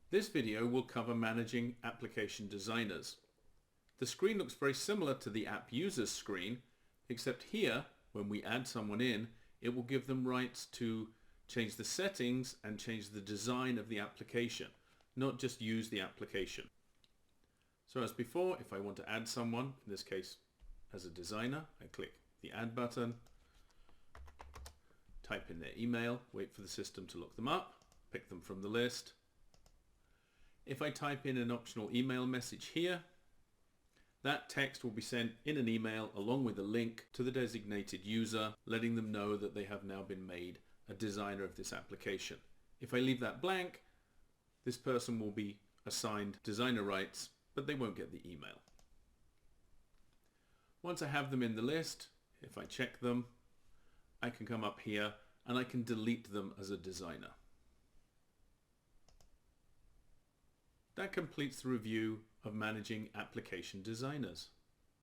This video will cover managing application designers. The screen looks very similar to the app users screen, except here, when we add someone in, it will give them rights to change the settings and change the design of the application, not just use the application. So as before, if I want to add someone, in this case as a designer, I click the add button, type in their email, wait for the system to look them up, pick them from the list. If I type in an optional email message here, that text will be sent in an email along with a link to the designated user, letting them know that they have now been made a designer of this application. If I leave that blank, this person will be assigned designer rights, but they won't get the email. Once I have them in the list, if I check them, I can come up here and I can delete them as a designer. That completes the review of managing application designers.